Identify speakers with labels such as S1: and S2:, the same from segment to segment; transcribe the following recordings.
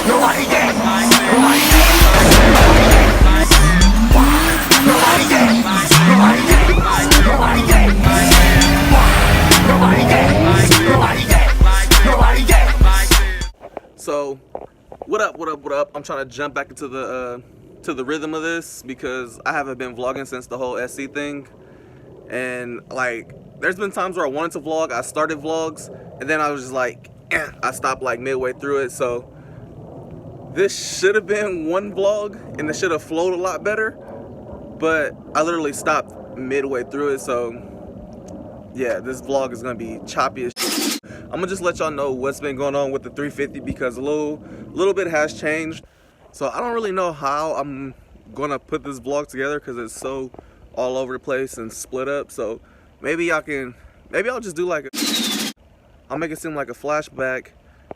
S1: So, what up? I'm trying to jump back into the rhythm of this because I haven't been vlogging since the whole SC thing, and like, there's been times where I wanted to vlog, I started vlogs, and then I was just like, I stopped like midway through it. So this should have been one vlog, and it should have flowed a lot better, but I literally stopped midway through it. So yeah, this vlog is gonna be choppy as shit. I'm gonna just let y'all know what's been going on with the 350 because a little bit has changed. So I don't really know how I'm gonna put this vlog together because it's so all over the place and split up. So maybe I'll just do like I'll make it seem like a flashback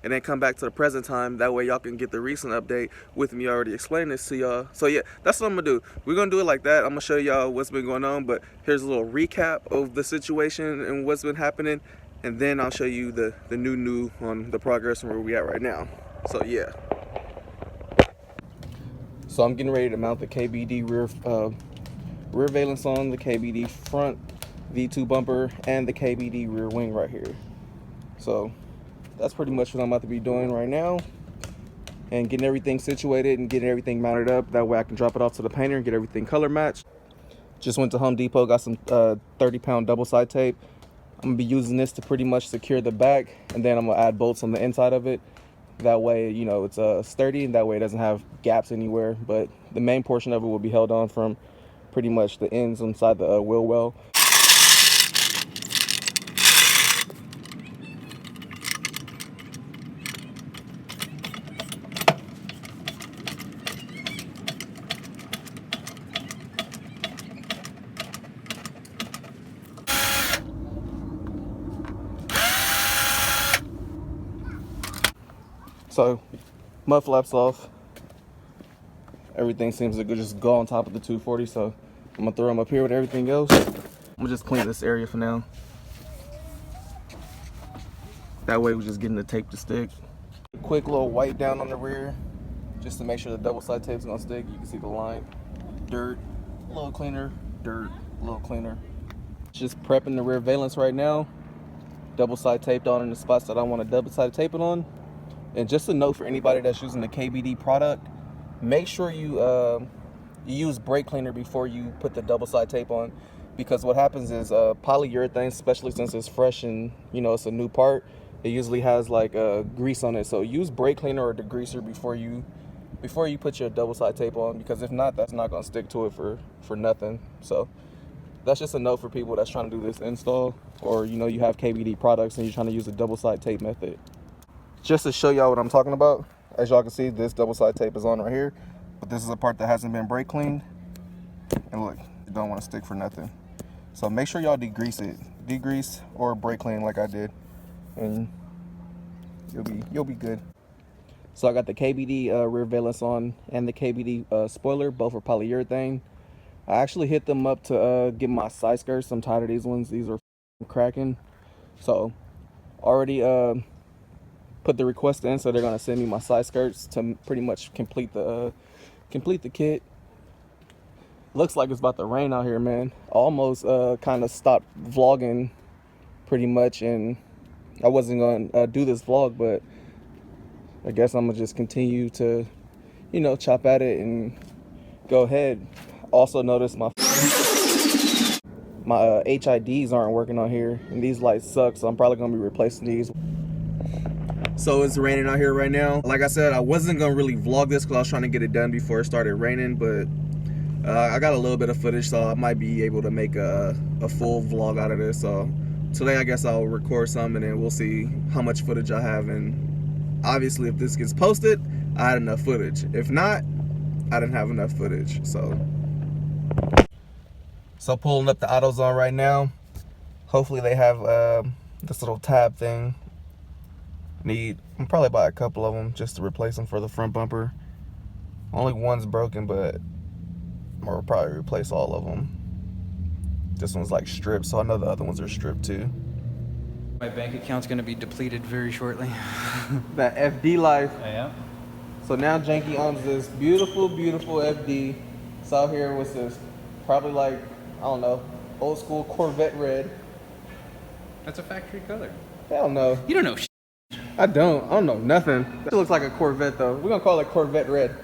S1: and then come back to the present time. That way y'all can get the recent update with me already explaining this to y'all. So yeah, that's what I'm gonna do. We're gonna do it like that. I'm gonna show y'all what's been going on, but here's a little recap of the situation and what's been happening, and then I'll show you the new on the progress and where we at right now. So yeah. So I'm getting ready to mount the KBD rear valance on, the KBD front V2 bumper, and the KBD rear wing right here. So that's pretty much what I'm about to be doing right now, and getting everything situated and getting everything mounted up. That way I can drop it off to the painter and get everything color matched. Just went to Home Depot, got some 30-pound double side tape. I'm gonna be using this to pretty much secure the back, and then I'm gonna add bolts on the inside of it. That way, you know, it's sturdy, and that way it doesn't have gaps anywhere. But the main portion of it will be held on from pretty much the ends inside the wheel well. So, mud flaps off. Everything seems to just go on top of the 240, so I'm gonna throw them up here with everything else. I'm gonna just clean this area for now. That way we're just getting the tape to stick. Quick little wipe down on the rear, just to make sure the double side tape's gonna stick. You can see the line. Dirt, a little cleaner, dirt, a little cleaner. Just prepping the rear valance right now. Double side taped on in the spots that I want to double side tape it on. And just a note for anybody that's using the KBD product, make sure you use brake cleaner before you put the double side tape on, because what happens is polyurethane, especially since it's fresh and you know it's a new part, it usually has like grease on it. So use brake cleaner or degreaser before you put your double side tape on, because if not, that's not gonna stick to it for nothing. So that's just a note for people that's trying to do this install, or you know you have KBD products and you're trying to use a double side tape method. Just to show y'all what I'm talking about, as y'all can see, this double side tape is on right here, but this is a part that hasn't been brake cleaned, and look, you don't want to stick for nothing. So make sure y'all degrease it, degrease or brake clean like I did, and you'll be good. So I got the KBD rear valance on and the KBD spoiler, both are polyurethane. I actually hit them up to get my side skirts. I'm tired of these ones. These are cracking. So already put the request in, so they're gonna send me my side skirts to pretty much complete the kit. Looks like it's about to rain out here, man. I almost kind of stopped vlogging pretty much, and I wasn't gonna do this vlog, but I guess I'm gonna just continue to, you know, chop at it and go ahead. Also notice my HIDs aren't working on here, and these lights suck, so I'm probably gonna be replacing these. So it's raining out here right now. Like I said, I wasn't gonna really vlog this because I was trying to get it done before it started raining, but I got a little bit of footage, so I might be able to make a full vlog out of this. So today I guess I'll record some, and then we'll see how much footage I have. And obviously if this gets posted, I had enough footage. If not, I didn't have enough footage. So pulling up the AutoZone right now. Hopefully they have this little tab thing. I'm probably buy a couple of them just to replace them for the front bumper. Only one's broken, but I'll probably replace all of them. This one's like stripped, so I know the other ones are stripped too.
S2: My bank account's gonna be depleted very shortly.
S1: That FD life.
S2: Yeah.
S1: So now Janky owns this beautiful, beautiful FD. It's out here with this probably like, I don't know, old school Corvette red.
S2: That's a factory color.
S1: Hell no.
S2: You don't know shit.
S1: I don't know nothing. It looks like a Corvette though. We're gonna call it Corvette red.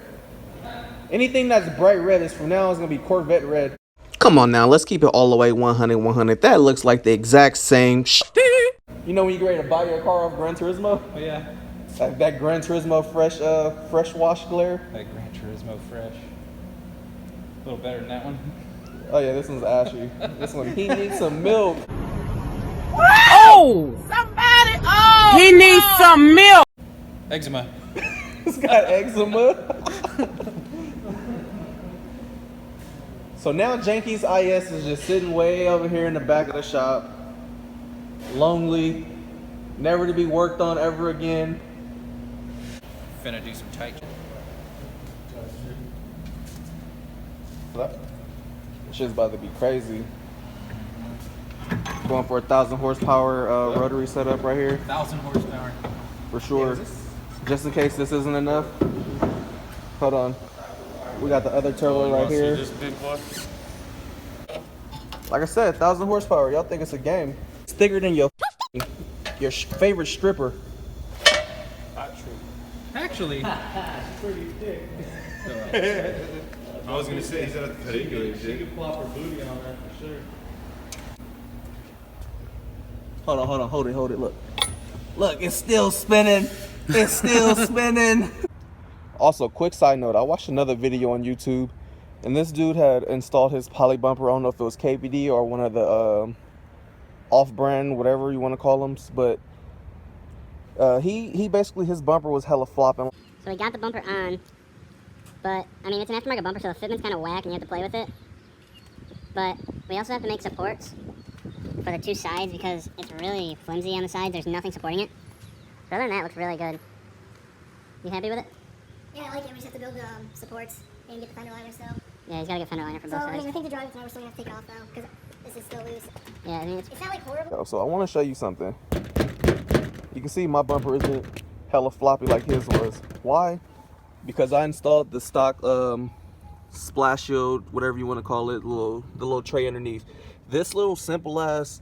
S1: Anything that's bright red is from now on is gonna be Corvette red. Come on now, let's keep it all the way 100. That looks like the exact same You know when you get ready to buy your car off Gran Turismo?
S2: Oh yeah.
S1: That Gran Turismo fresh wash glare.
S2: That Gran Turismo fresh. A little better than that one.
S1: Oh yeah, this one's ashy. This one, he needs some milk.
S3: Oh! Somebody! Oh! He needs some milk!
S2: Eczema.
S1: He's got eczema. So now Janky's IS is just sitting way over here in the back of the shop. Lonely. Never to be worked on ever again.
S2: Finna do some tight.
S1: This shit's about to be crazy. Going for 1,000 horsepower rotary setup right here.
S2: 1,000 horsepower.
S1: For sure. Just in case this isn't enough. Hold on. We got the other turbo right here. Like I said, 1,000 horsepower. Y'all think it's a game. It's thicker than your favorite stripper.
S2: Not true. Actually.
S4: It's pretty thick.
S5: I was gonna say, he's at a particular
S4: She could plop her booty on there for sure.
S1: Hold on, hold it, look. Look, it's still spinning. It's still spinning. Also, quick side note, I watched another video on YouTube, and this dude had installed his poly bumper. I don't know if it was KBD or one of the off-brand, whatever you want to call them, but he basically, his bumper was hella flopping.
S6: So we got the bumper on, but I mean, it's an aftermarket bumper, so the fitment's kind of whack and you have to play with it. But we also have to make supports for the two sides because it's really flimsy on the sides. There's nothing supporting it. So other than that, it looks really good. You happy with it?
S7: Yeah, I like it. We just have to build supports and get the fender liner still.
S6: Yeah, he's got to get fender liner for both
S7: So, I
S6: sides.
S7: mean, I think the drive tonight we're still going to have to take it off though, because this is still loose.
S6: Yeah, I mean,
S7: It's not like horrible.
S1: So I want to show you something. You can see my bumper isn't hella floppy like his was. Why? Because I installed the stock splash shield, whatever you want to call it, the little tray underneath. This little simple ass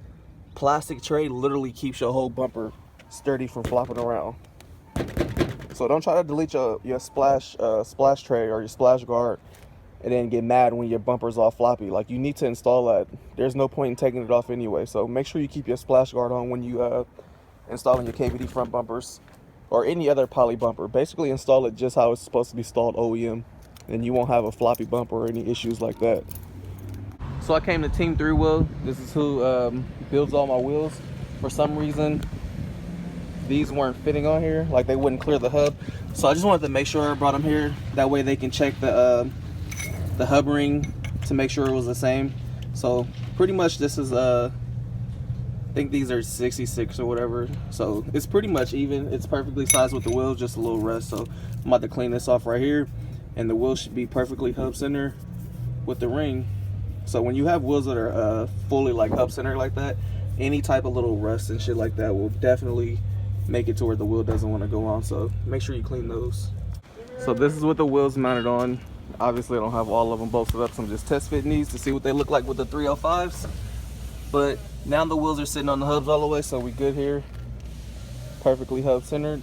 S1: plastic tray literally keeps your whole bumper sturdy from flopping around. So don't try to delete your splash tray or your splash guard and then get mad when your bumper's all floppy. Like, you need to install that. There's no point in taking it off anyway. So make sure you keep your splash guard on when you installing your KBD front bumpers or any other poly bumper. Basically install it just how it's supposed to be installed OEM, and you won't have a floppy bumper or any issues like that. So I came to Team 3 Wheel. This is who builds all my wheels. For some reason, these weren't fitting on here, like they wouldn't clear the hub. So I just wanted to make sure I brought them here. That way they can check the hub ring to make sure it was the same. So pretty much this is I think these are 66 or whatever. So it's pretty much even. It's perfectly sized with the wheels, just a little rust. So I'm about to clean this off right here, and the wheels should be perfectly hub center with the ring. So when you have wheels that are fully like hub center like that, any type of little rust and shit like that will definitely make it to where the wheel doesn't want to go on. So make sure you clean those. So this is what the wheels mounted on. Obviously I don't have all of them bolted up, so I'm just test fitting these to see what they look like with the 305s. But now the wheels are sitting on the hubs all the way, so we good here. Perfectly hub centered.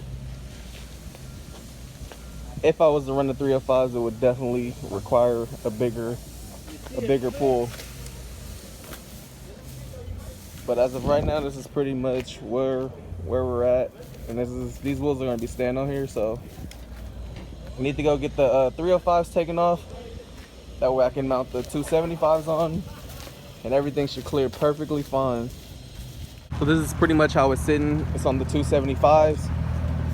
S1: If I was to run the 305s, it would definitely require a bigger pull. But as of right now, this is pretty much where we're at, and these wheels are going to be staying on here. So we need to go get the 305s taken off. That way I can mount the 275s on, and everything should clear perfectly fine. So this is pretty much how it's sitting. It's on the 275s.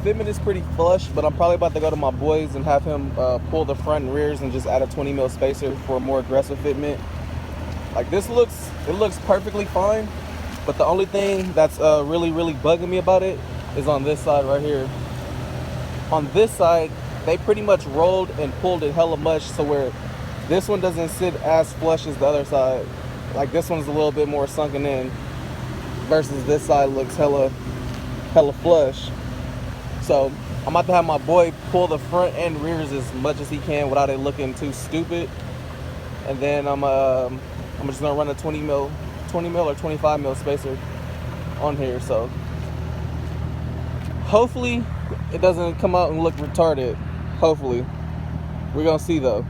S1: Fitment is pretty flush, but I'm probably about to go to my boys and have him pull the front and rears and just add a 20 mil spacer for a more aggressive fitment. Like, it looks perfectly fine, but the only thing that's really bugging me about it is on this side right here. On this side, they pretty much rolled and pulled it hella much, so where this one doesn't sit as flush as the other side. Like, this one's a little bit more sunken in versus this side looks hella flush. So I'm about to have my boy pull the front and rears as much as he can without it looking too stupid. And then I'm just gonna run a 20 mil or 25 mil spacer on here. So hopefully it doesn't come out and look retarded. Hopefully. We're gonna see though.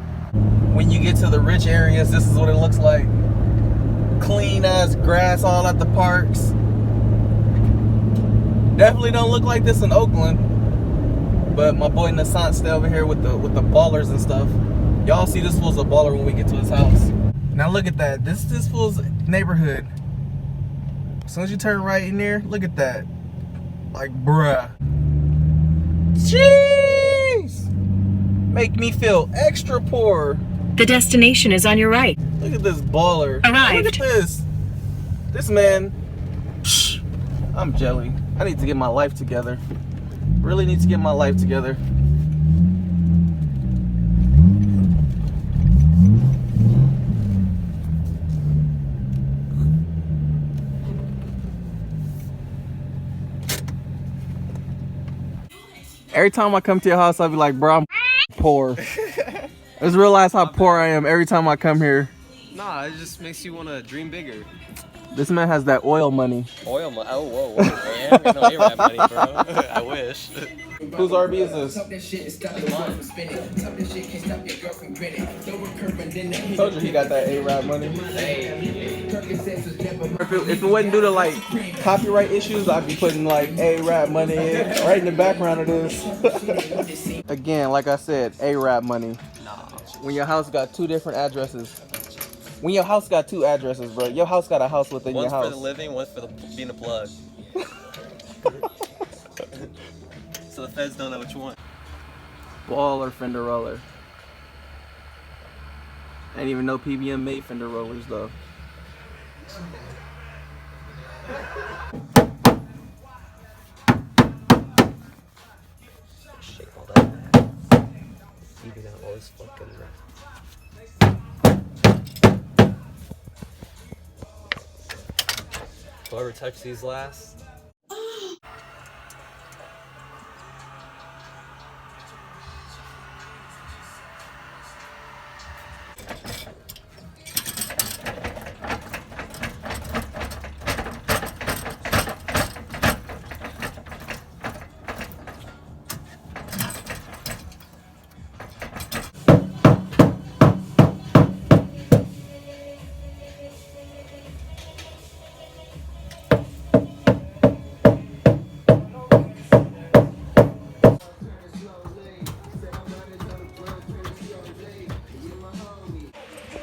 S1: When you get to the rich areas, this is what it looks like. Clean as grass all at the parks. Definitely don't look like this in Oakland. But my boy Nasant stay over here with the ballers and stuff. Y'all see this fool's a baller when we get to his house. Now look at that. This fool's neighborhood. As soon as you turn right in there, look at that. Like, bruh. Jeez! Make me feel extra poor.
S8: The destination is on your right.
S1: Look at this baller.
S8: Arrived.
S1: Look at this. This man. Psh, I'm jelly. I need to get my life together. Really need to get my life together. Every time I come to your house, I'll be like, bro, I'm poor. I just realize how poor I am every time I come here.
S2: Nah, it just makes you want to dream bigger.
S1: This man has that oil money.
S2: Oil money? Oh, whoa. I ain't got no A-Rap money, bro. I wish.
S1: Whose RB is this? Told you he got that A-Rap money. If it wasn't due to like copyright issues, I'd be putting like A-Rap money in, right in the background of this. Again, like I said, A-Rap money. When your house got two different addresses. When your house got two addresses, bro. Your house got a house within your house.
S2: One's for the living, one's for being a plug. So the feds don't know what you want.
S1: Ball or Fender roller. I didn't even know PBM made Fender rollers though.
S2: Shake all that. Even out all this fucking. Whoever touched these last.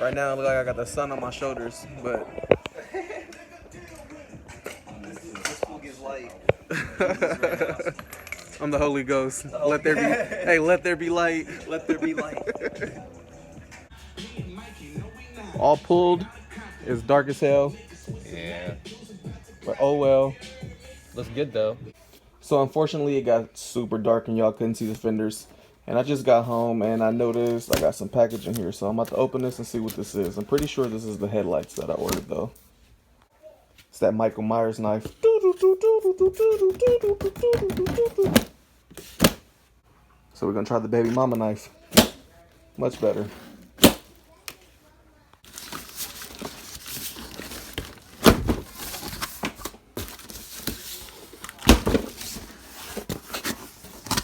S1: Right now, I look like I got the sun on my shoulders, but
S2: This fool gets light.
S1: I'm the Holy Ghost. Let there be, hey, let there be light.
S2: Let there be light.
S1: All pulled. It's dark as hell,
S2: Yeah.
S1: but oh well.
S2: Looks good though.
S1: So unfortunately, it got super dark and y'all couldn't see the fenders. And I just got home and I noticed I got some package in here. So I'm about to open this and see what this is. I'm pretty sure this is the headlights that I ordered though. It's that Michael Myers knife. So we're gonna try the baby mama knife. Much better.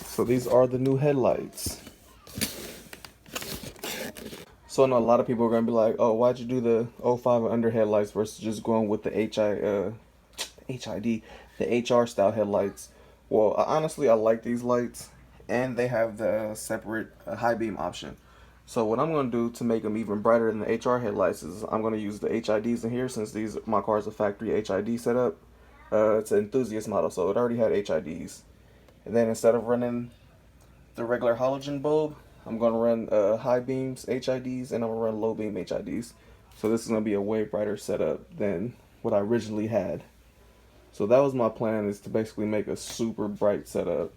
S1: So these are the new headlights. So I know a lot of people are gonna be like, oh, why'd you do the 05 and under headlights versus just going with the HR style headlights? Well, honestly, I like these lights and they have the separate high beam option. So what I'm gonna do to make them even brighter than the HR headlights is I'm gonna use the HIDs in here since my car is a factory HID setup. It's an enthusiast model, so it already had HIDs. And then instead of running the regular halogen bulb, I'm going to run high beams HIDs and I'm going to run low beam HIDs. So this is going to be a way brighter setup than what I originally had. So that was my plan, is to basically make a super bright setup.